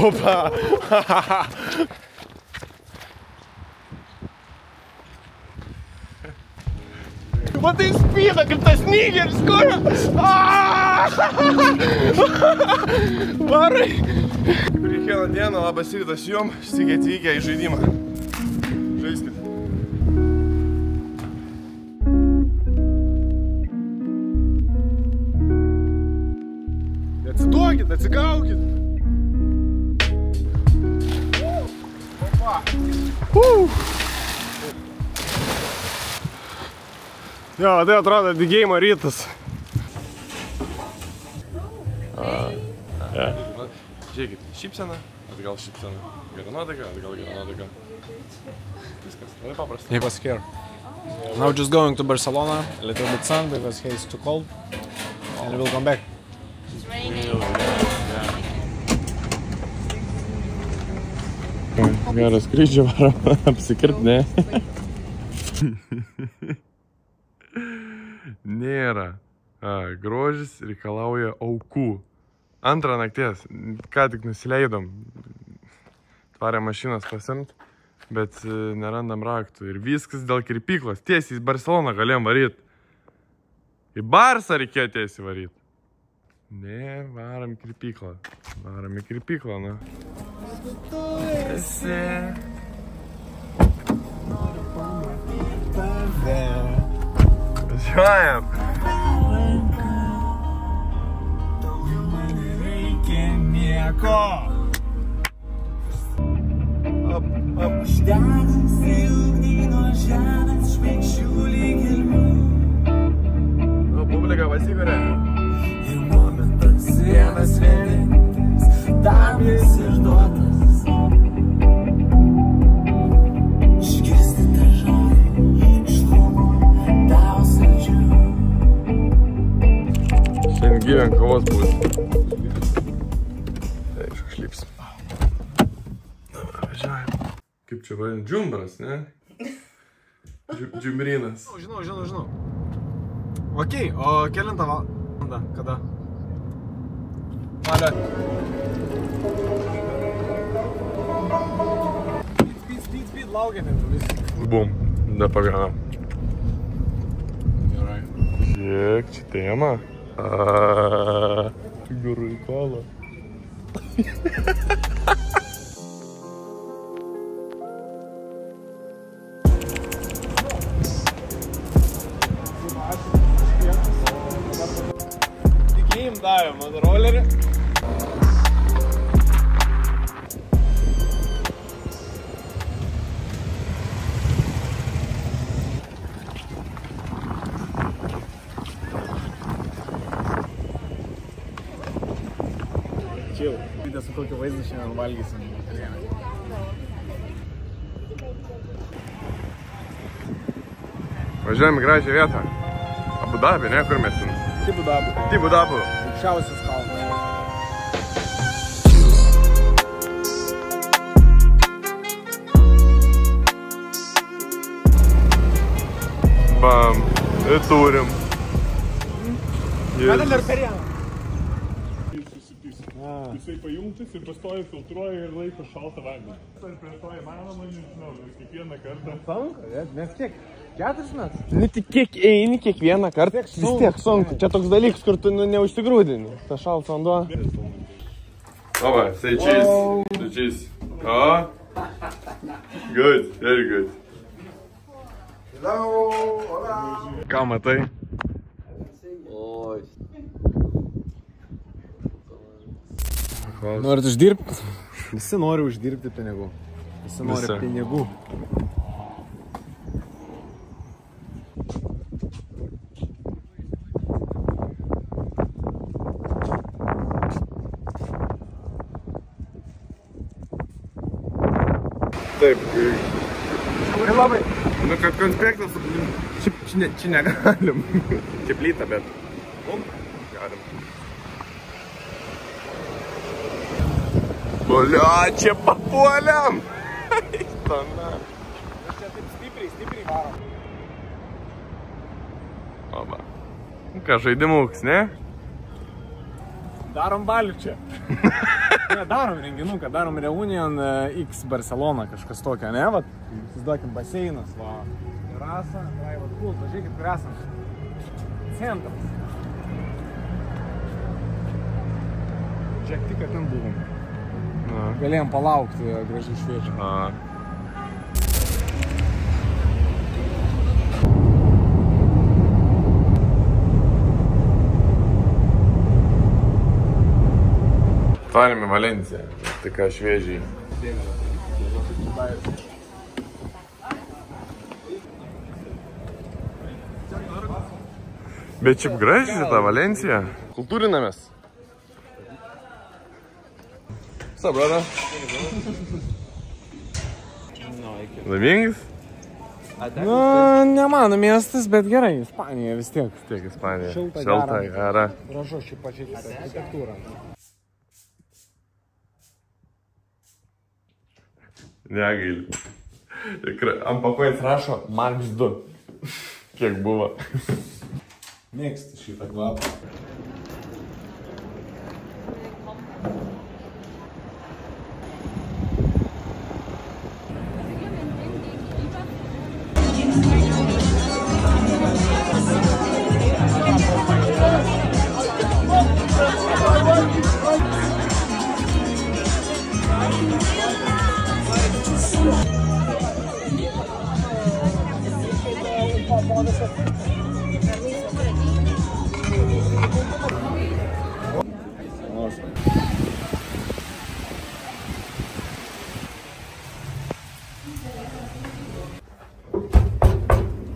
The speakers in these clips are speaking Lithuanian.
Opa! Matai spyną, kaip tas nigeris, koja! Varai! Kiekvieną dieną labas rytas jum, stikiai atvykę į žaidimą. Žaiskit. Atsiduokit, atsigaukit! Jo, tai atrodo didėjimo rytas. Žiūrėkit, šypsena, atgal šypsena, gera nuotaika, atgal gera nuotaika. Viskas, labai paprasta. He was here. Now just going to Barcelona, a little bit sun because it's too cold, and we'll come back. It's raining. Geras skrydžio varom, apsikirt, ne? Nėra. Grožis reikalauja aukų. Antrą nakties, ką tik nusileidom. Tvarę mašinas pasimt, bet nerandam raktų. Ir viskas dėl kirpyklos. Tiesiai į Barceloną galėjom varyt. Į Barsą reikėjo tiesiai varyt. Ne, varam į kirpyklą. Varam į kirpyklą, na. Esi. Važiuojam. Nereikia nieko. Up, up. Uždegs ilgai nuo žemės šviečių lyg ilmių. Nu, publika pasigorė. Ir momentas vienas vienintis, tam jis išduotas. Išgirsti tą žodį, iš lūpų tau saldžių. Šiandien gyven kovos bus. Tai iškašlypsim. Važiuojam. Kaip čia vadin? Džumbras, ne? Džumbrynas. Žinau. Okei, o kelintą valandą? Kada? Alright. Speed, laukiam ir vis. Bum, nepaganom. Gerai. Žiūrėk, čia tema. Gerai kala. Tikėjim davėm ant rolerį. Chill. Su kokį vaizdą šiandien valgysim. Važiuojam į gražią vietą. Abu Dabį, ne? Kur mes ten? Tibu Dabu. Tibu Dabu. Aukščiausias kalnas. Bam. Ir turim. Kada dar perėjom? Jisai pajungtis ir pastoja filtruoja ir laiko šaltą vandenį. Ar prie to įmanoma, nežinau, kiekvieną kartą. Sunku, nes kiek? 4 metus? Nu tik kiek eini kiekvieną kartą, vis tiek sunku. Čia toks dalykas, kur tu neužsigrūdini. Ta šaltas vanduo. Ova, say cheese. Say cheese. Oh. Good, very good. Hello, hola. Ką matai? Oi. Norit uždirbti? Visi nori uždirbti pinigų. Visi nori pinigų. Taip. Žiūri labai. Nu, kad konspektas, čia negalim. Čia plyta, bet. Galim. Bля, čia papuoliam! Standart. Čia taip stipriai varom. Oba. Ką, žaidimuks, ne? Darom balių čia. Ne, darom renginuką, darom Reunion X Barcelona, kažkas tokio, ne? Vat, įsivaizduokim, baseinas, va. Terasa, va, kult, pažiūrėkit, kur esam. Centras. Čia tik, kad ten buvom. Galėjom palaukti gražiai šviečią. Atvarėme Valenciją, tai ką šviežiai. Bet šiaip gražiai ta Valencija. Kultūrinamės. What's up, brother? Laimingis? Nu, ne mano miestas, bet gerai, Ispanija vis tiek. Vis tiek Ispanija. Šilta, gera. Gražu, šiaip pažiūrėkite architektūrą. Negaili. Ant pakojais rašo Marks 2. Kiek buvo? Mėgsti šitą kvapą.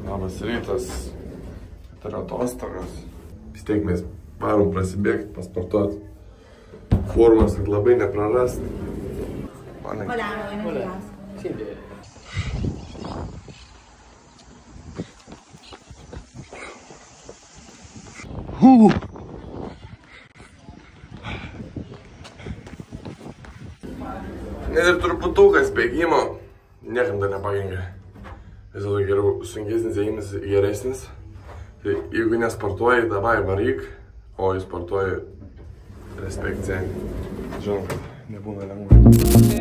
Labas rytas, tai yra atostogas. Vis tiek mes varom prasibėgti, pasportuoti. Formas, kad labai neprarast. Hola, buenos días. Sí, bien. Net ir truputukas bėgimo niekam dar nepakenkia. Vis dėlto geriau sunkesnis ėjimas geresnis. Tai jeigu nesportuoji, davai varyk, o jei sportuoji, respekt seni. Žinom, kad nebūna lengva.